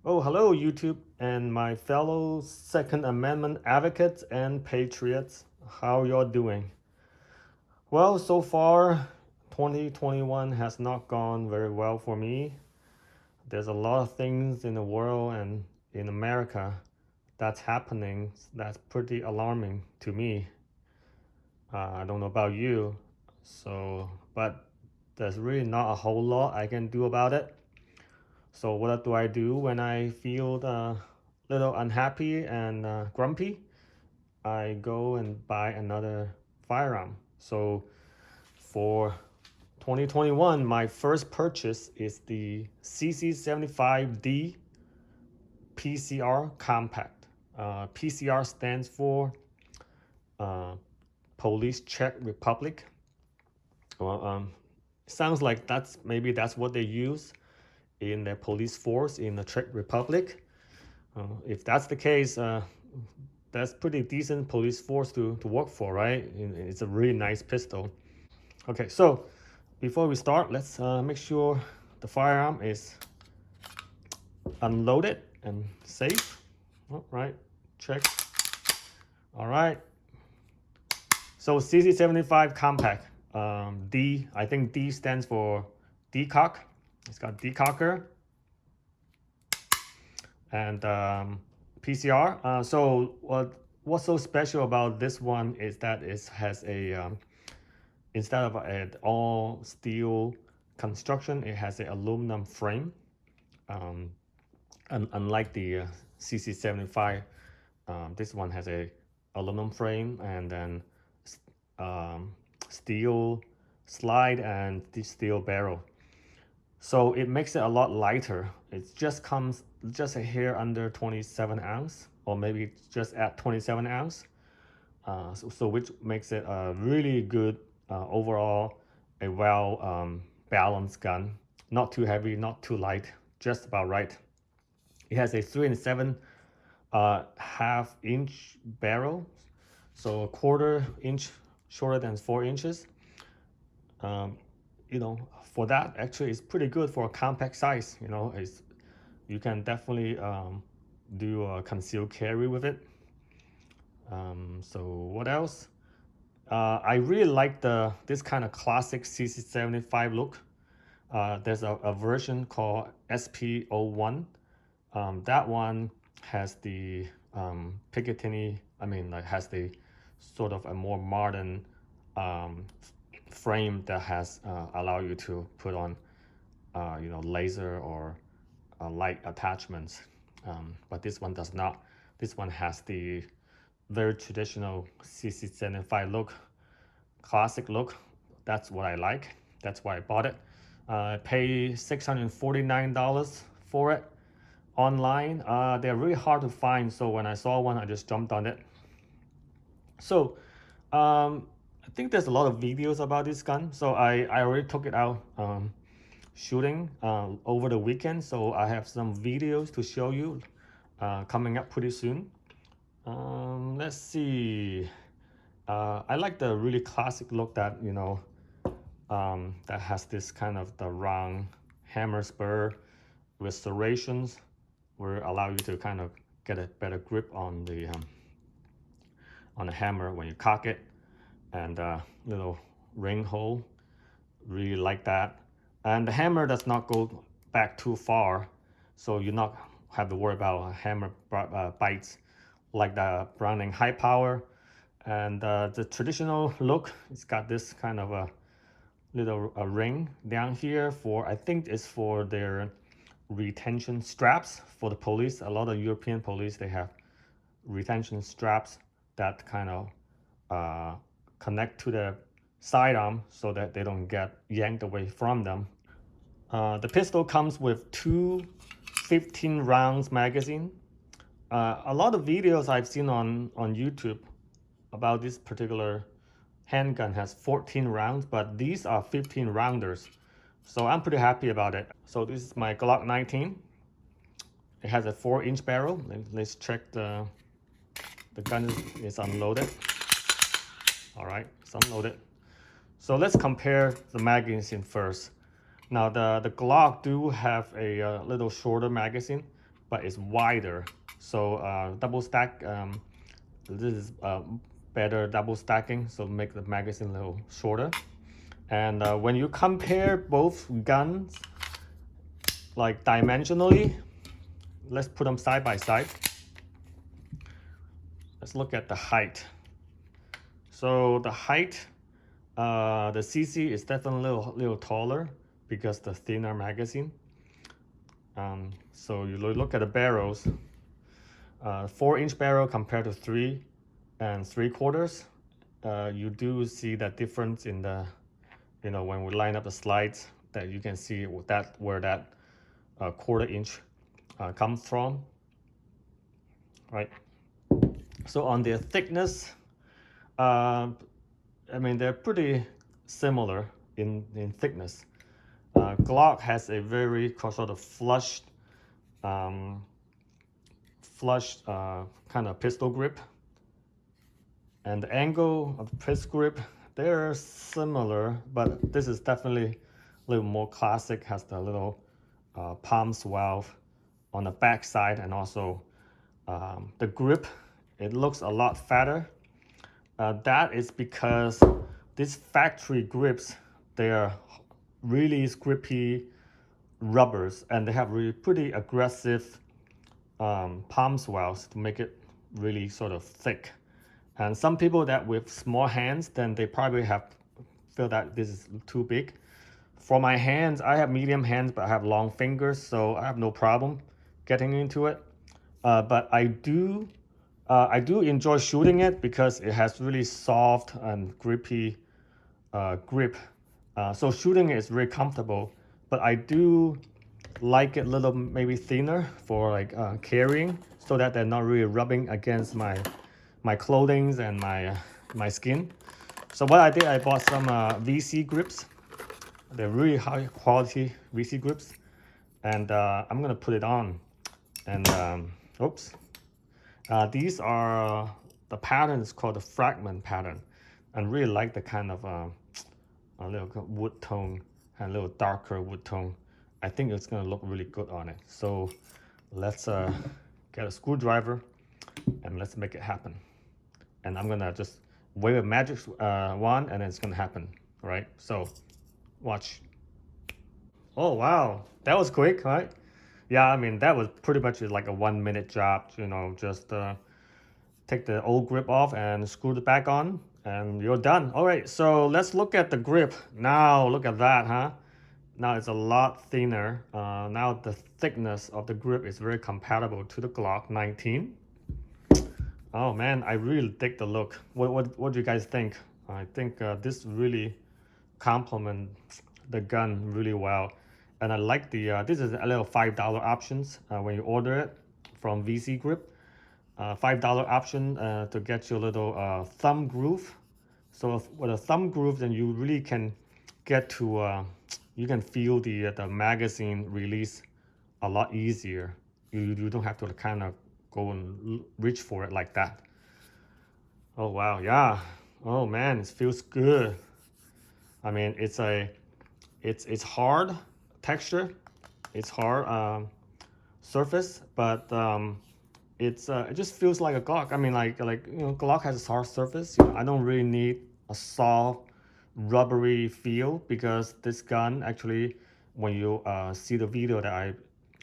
Oh, hello, YouTube and my fellow Second Amendment advocates and patriots. How y'all doing? Well, so far, 2021 has not gone very well for me. There's a lot of things in the world and in America that's happening that's pretty alarming to me. I don't know about you, but there's really not a whole lot I can do about it. So what do I do when I feel a little unhappy and grumpy? I go and buy another firearm. So for 2021, my first purchase is the CC75D PCR Compact. PCR stands for uh, Police Czech Republic. Well, sounds like that's what they use in the police force in the Czech Republic. If that's the case, that's pretty decent police force to work for, right? It's a really nice pistol. Okay, so before we start, let's make sure the firearm is unloaded and safe. All right, check. All right. So CC75 Compact. I think D stands for decock. It's got decocker and PCR. So what's so special about this one is that it has a instead of an all steel construction, it has an aluminum frame. Um, unlike the CC75, this one has a aluminum frame and then um, steel slide and the steel barrel. So it makes it a lot lighter. It just comes just a hair under 27 ounce, or maybe just at 27 ounce. So which makes it a really good overall, a well balanced gun. Not too heavy, not too light, just about right. It has a 3 and 7 half-inch barrel, so a quarter inch shorter than 4 inches. Um, for that actually it's pretty good for a compact size. You can definitely do a concealed carry with it. So what else? I really like this kind of classic CC75 look. There's a version called SP01. That one has the Picatinny. Has the sort of a more modern um, frame that has allow you to put on, laser or light attachments. But this one does not. This one has the very traditional CC75 look, classic look. That's what I like. That's why I bought it. I paid $649 for it online. They're really hard to find, so when I saw one, I just jumped on it. So I think there's a lot of videos about this gun. So I already took it out shooting over the weekend. So I have some videos to show you coming up pretty soon. Let's see. I like the really classic look that that has this kind of the round hammer spur with serrations, will allow you to kind of get a better grip on the hammer when you cock it, and little ring hole. Really like that. And the hammer does not go back too far, so you not have to worry about hammer bites like the Browning high power. And the traditional look, it's got this kind of a little ring down here for, I think it's for their retention straps for the police. A lot of European police, they have retention straps that kind of connect to the sidearm so that they don't get yanked away from them. The pistol comes with two 15 rounds magazine. A lot of videos I've seen on YouTube about this particular handgun has 14 rounds, but these are 15 rounders. So I'm pretty happy about it. So this is my Glock 19. It has a 4-inch barrel. Let's check the gun is unloaded. All right, it's unloaded. So let's compare the magazine first. Now the Glock do have a little shorter magazine. but it's wider. So double stack, this is better double stacking, so make the magazine a little shorter. And when you compare both guns, like dimensionally, let's put them side by side. Let's look at the height. So the height, the CC is definitely a little taller because the thinner magazine. So you look at the barrels, 4-inch barrel compared to 3 3/4. You do see that difference in the, when we line up the slides, that you can see that where that 1/4-inch comes from, right? So on their thickness, I mean, they're pretty similar in thickness. Glock has a very sort of flush kind of pistol grip. And the angle of the pistol grip, they're similar, but this is definitely a little more classic, has the little palm valve on the back side, and also the grip, it looks a lot fatter. That is because these factory grips, they are really grippy rubbers, and they have really pretty aggressive palm swells to make it really sort of thick. And some people that with small hands, then they probably feel that this is too big. For my hands, I have medium hands, but I have long fingers, so I have no problem getting into it. But I do enjoy shooting it because it has really soft and grippy grip. So shooting is very comfortable, but I do like it a little maybe thinner for like carrying, so that they're not really rubbing against my clothing and my skin. So what I did, I bought some VC grips. They're really high quality VC grips, and I'm gonna put it on. And oops, these are the pattern is called the fragment pattern, and really like the kind of a little wood tone and a little darker wood tone. I think it's gonna look really good on it. So let's get a screwdriver and let's make it happen. And I'm gonna just wave a magic wand, and it's gonna happen, right? So watch. Oh wow, that was quick, right? Yeah, I mean, that was pretty much like a 1-minute job, just take the old grip off and screw it back on, and you're done. All right, so let's look at the grip. Now look at that, huh? Now it's a lot thinner. Now the thickness of the grip is very compatible to the Glock 19. Oh man, I really dig the look. What do you guys think? I think this really complements the gun really well. And I like the, this is a little $5 options when you order it from VC Grip. $5 option to get you a little thumb groove. So with a thumb groove, then you really can get to, you can feel the magazine release a lot easier. You don't have to kind of go and reach for it like that. Oh wow, yeah. Oh man, it feels good. I mean, it's hard texture, it's hard surface, but it just feels like a Glock. I mean, Glock has a hard surface. I don't really need a soft, rubbery feel, because this gun actually, when you see the video that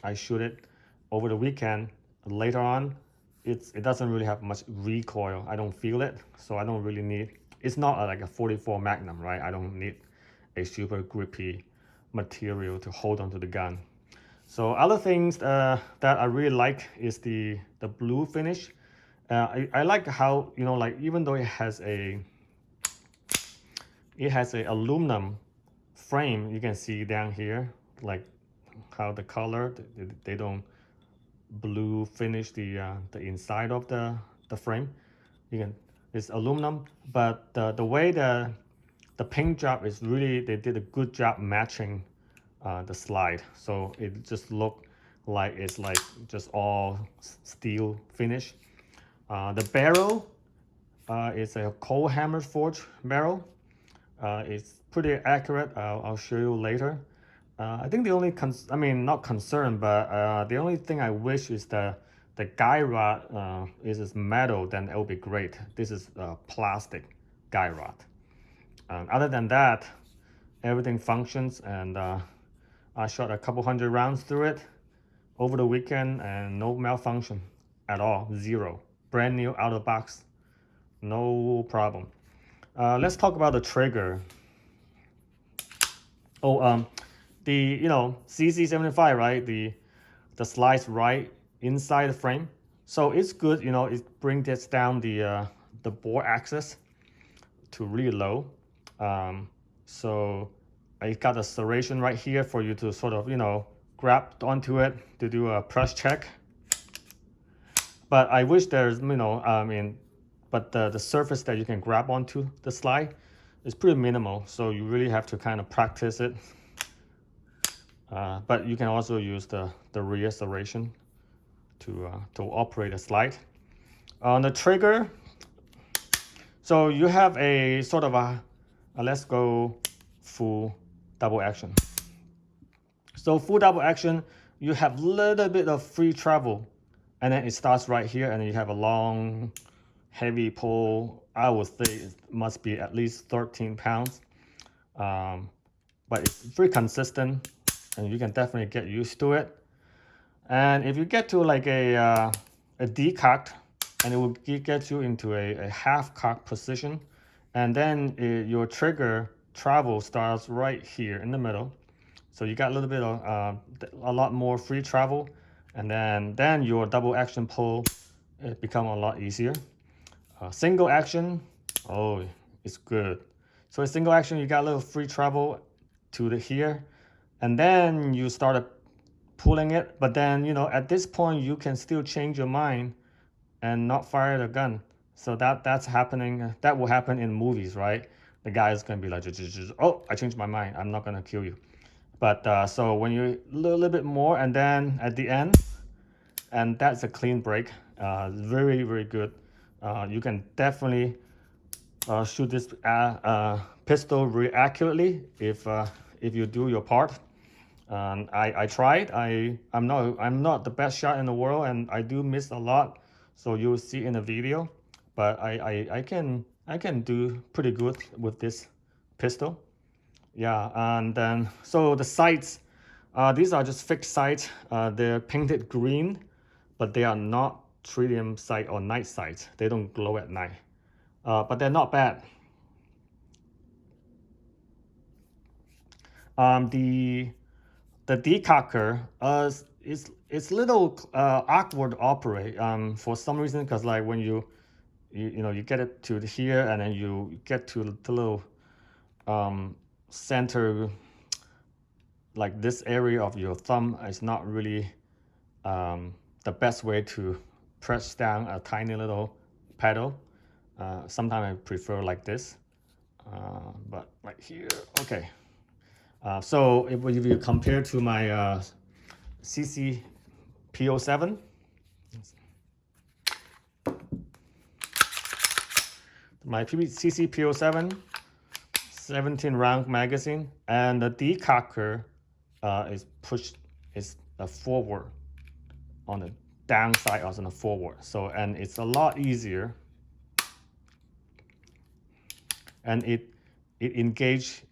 I shoot it over the weekend, later on, it doesn't really have much recoil. I don't feel it, so I don't really need. It's not like a 44 Magnum, right? I don't need a super grippy material to hold onto the gun. So other things that I really like is the blue finish. I like how, like, even though it has a aluminum frame, you can see down here, like how the color, they don't blue finish the inside of the frame. It's aluminum, but the way the paint job is really, they did a good job matching the slide, so it just looked like it's like just all steel finish. The barrel is a cold hammer forged barrel. It's pretty accurate. I'll show you later. I think the only not concern, but the only thing I wish is the guy rod is metal, then it will be great. This is plastic guy rod. Other than that, everything functions, and I shot a couple hundred rounds through it over the weekend, and no malfunction at all, zero. Brand new out of box, no problem. Let's talk about the trigger. Oh, the CC75, right? The slice right inside the frame, so it's good. It brings this down the bore axis to really low. So I got a serration right here for you to sort of grab onto it to do a press check. But I wish there's but the surface that you can grab onto the slide is pretty minimal, so you really have to kind of practice it. But you can also use the rear serration to operate a slide. On the trigger, so you have a sort of a let's go full double action. So full double action, you have a little bit of free travel, and then it starts right here, and then you have a long, heavy pull. I would say it must be at least 13 pounds, but it's very consistent, and you can definitely get used to it. And if you get to like a decocked, and it will get you into a half cock position, and then your trigger travel starts right here in the middle. So you got a little bit of a lot more free travel, and then your double action pull it become a lot easier. Single action, oh, it's good. So a single action, you got a little free travel to the here, and then you started pulling it. But then at this point you can still change your mind and not fire the gun. So that's happening. That will happen in movies, right? The guy is gonna be like, oh, I changed my mind. I'm not gonna kill you. But so when you a little bit more, and then at the end, and that's a clean break. Very, very good. You can definitely shoot this pistol really accurately if you do your part. I tried. I'm not the best shot in the world, and I do miss a lot. So you'll see in the video, but I can do pretty good with this pistol. Yeah, and then so the sights, these are just fixed sights. They're painted green, but they are not tritium sight or night sights. They don't glow at night, but they're not bad. The decocker it's little awkward to operate for some reason, because like when you get it to here, and then you get to the little center, like this area of your thumb is not really the best way to press down a tiny little pedal. Sometimes I prefer like this, but like here, okay. So if you compare to my CC P07, my CC P07, 17 round magazine, and the decocker is forward on the downside as on the forward. So, and it's a lot easier, and it engage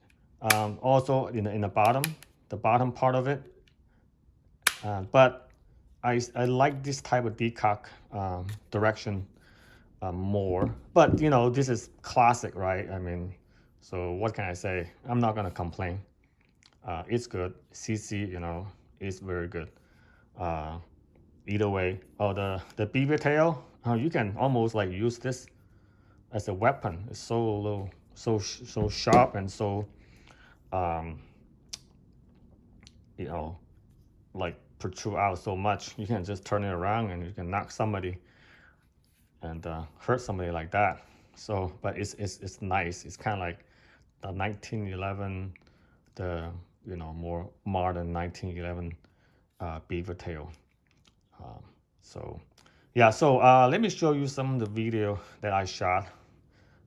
also in the bottom part of it. But I like this type of decock direction more. But this is classic, right? I mean, so what can I say? I'm not gonna complain. It's good. CC, is very good. Either way. Oh, the beaver tail. You can almost like use this as a weapon. It's so low, so sharp, and so like protrude out so much. You can just turn it around and you can knock somebody and hurt somebody like that. So, but it's nice. It's kind of like the 1911, the more modern 1911 beaver tail. So yeah, so let me show you some of the video that I shot.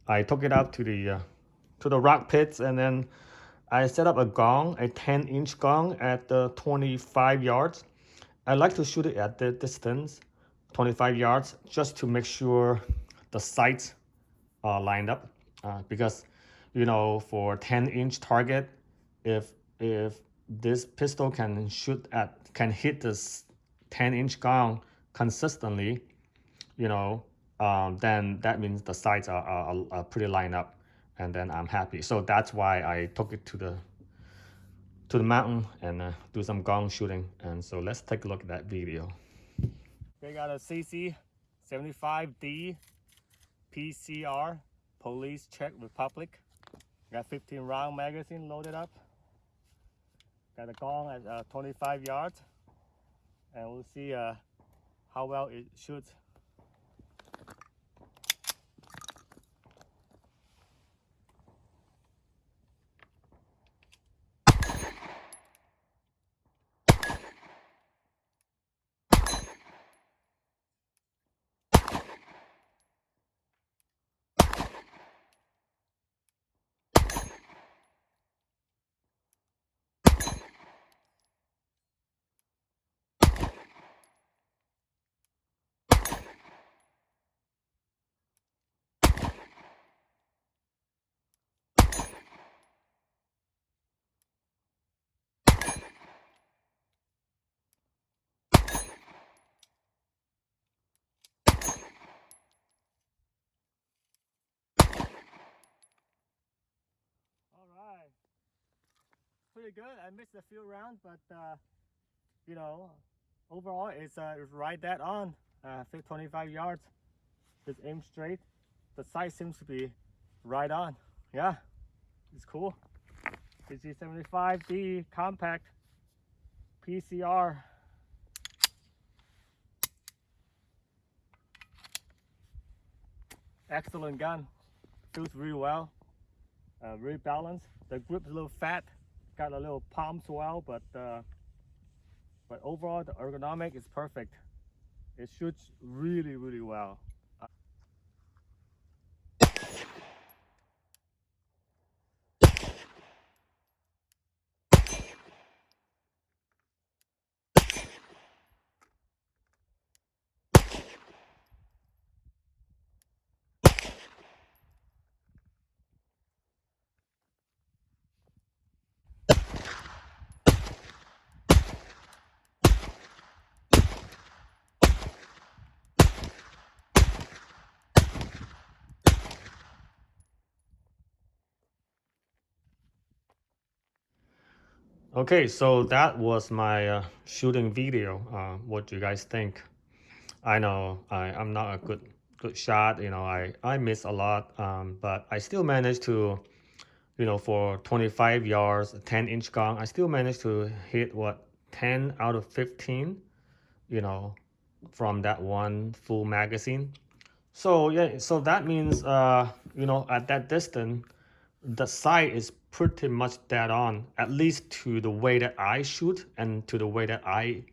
I took it out to the rock pits, and then I set up a gong, a 10-inch gong at the 25 yards. I like to shoot it at the distance, 25 yards, just to make sure the sights are lined up. Because, you know, for 10-inch target, if this pistol can hit this 10-inch gong consistently, you know, then that means the sights are pretty lined up, and then I'm happy. So that's why I took it to the mountain and do some gong shooting. And so let's take a look at that video. They got a CC 75D PCR Police Czech Republic. Got 15 round magazine loaded up. Got a gong at 25 yards, and we'll see how well it shoots. All right, pretty good. I missed a few rounds, but you know, overall it's right that on 25 yards. Just aim straight. The sight seems to be right on. Yeah, it's cool. DC75D Compact PCR. Excellent gun. Feels really well. Really balanced. The grip's a little fat. Got a little palm swell, but overall the ergonomic is perfect. It shoots really, really well. Okay, so that was my shooting video. What do you guys think? I know I'm not a good shot. You know, I miss a lot, but I still managed to, you know, for 25 yards, 10-inch gong, I still managed to hit what 10 out of 15. You know, from that one full magazine. So yeah, so that means you know, at that distance, the sight is pretty much dead on, at least to the way that I shoot and to the way that I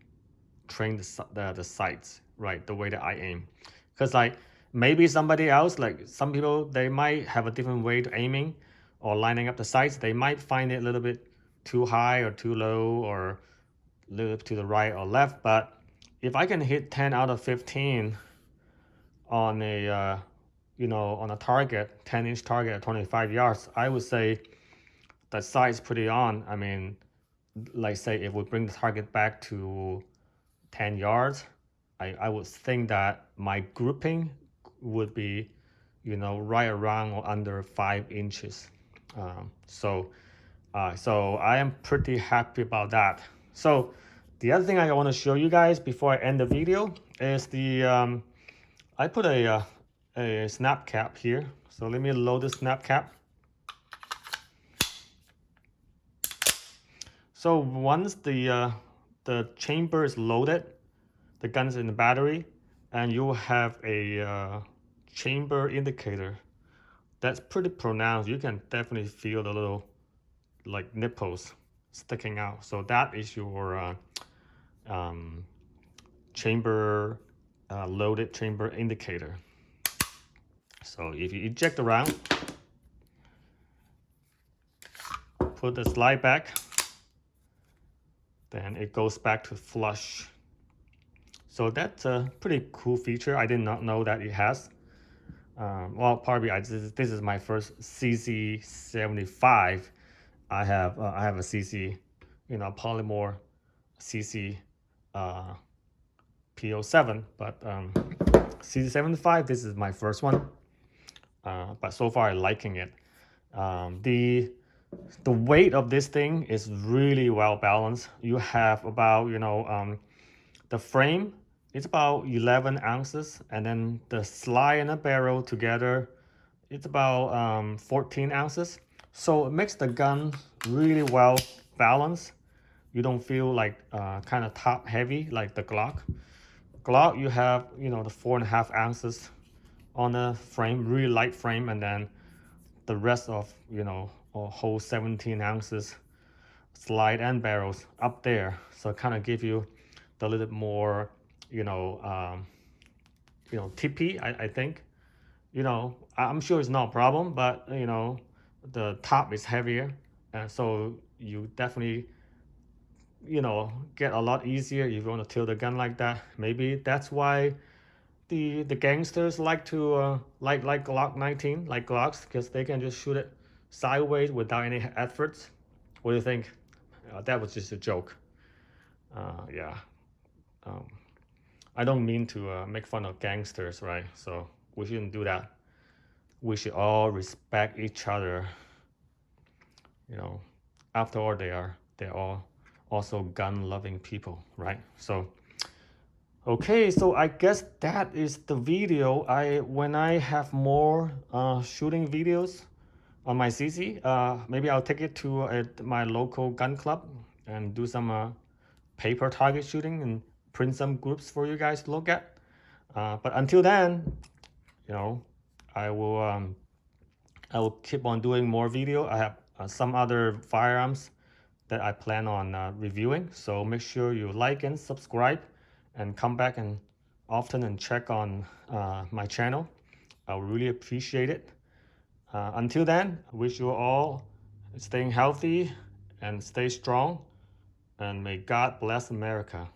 train the sights, right? The way that I aim, because like maybe somebody else, like some people, they might have a different way to aiming or lining up the sights. They might find it a little bit too high or too low or a little to the right or left. But if I can hit 10 out of 15 on a you know, on a target, 10-inch target at 25 yards, I would say that sight is pretty on. I mean, like say if we bring the target back to 10 yards, I would think that my grouping would be, you know, right around or under 5 inches. So I am pretty happy about that. So the other thing I want to show you guys before I end the video is I put a snap cap here. So let me load the snap cap. So once the chamber is loaded, the gun's in the battery, and you have a chamber indicator that's pretty pronounced. You can definitely feel the little like nipples sticking out. So that is your um, chamber loaded chamber indicator. So if you eject the round, put the slide back, then it goes back to flush. So that's a pretty cool feature. I did not know that it has. Well, probably this is my first CC75. I have a CC, Polymore CC PO7, but CC75, this is my first one. But so far I'm liking it. The weight of this thing is really well balanced. You have about, the frame, it's about 11 ounces, and then the slide and the barrel together, it's about 14 ounces. So it makes the gun really well balanced. You don't feel like kind of top heavy like the Glock. Glock, you have, the 4.5 ounces on the frame, really light frame, and then the rest of, a whole 17 ounces slide and barrels up there. So it kind of give you the little bit more, tippy, I think. I'm sure it's not a problem, but, the top is heavier. And so you definitely, get a lot easier if you want to tilt the gun like that. Maybe that's why the gangsters like to like Glock 19, like Glocks, because they can just shoot it sideways without any efforts. What do you think? That was just a joke. Yeah. I don't mean to make fun of gangsters, right? So we shouldn't do that. We should all respect each other. After all, they're all also gun-loving people, right? So, okay, so I guess that is the video. When I have more shooting videos on my CC, maybe I'll take it to my local gun club and do some paper target shooting and print some groups for you guys to look at. But until then, I will keep on doing more video. I have some other firearms that I plan on reviewing. So make sure you like and subscribe and come back and often and check on my channel. I would really appreciate it. Until then, I wish you all staying healthy and stay strong, and may God bless America.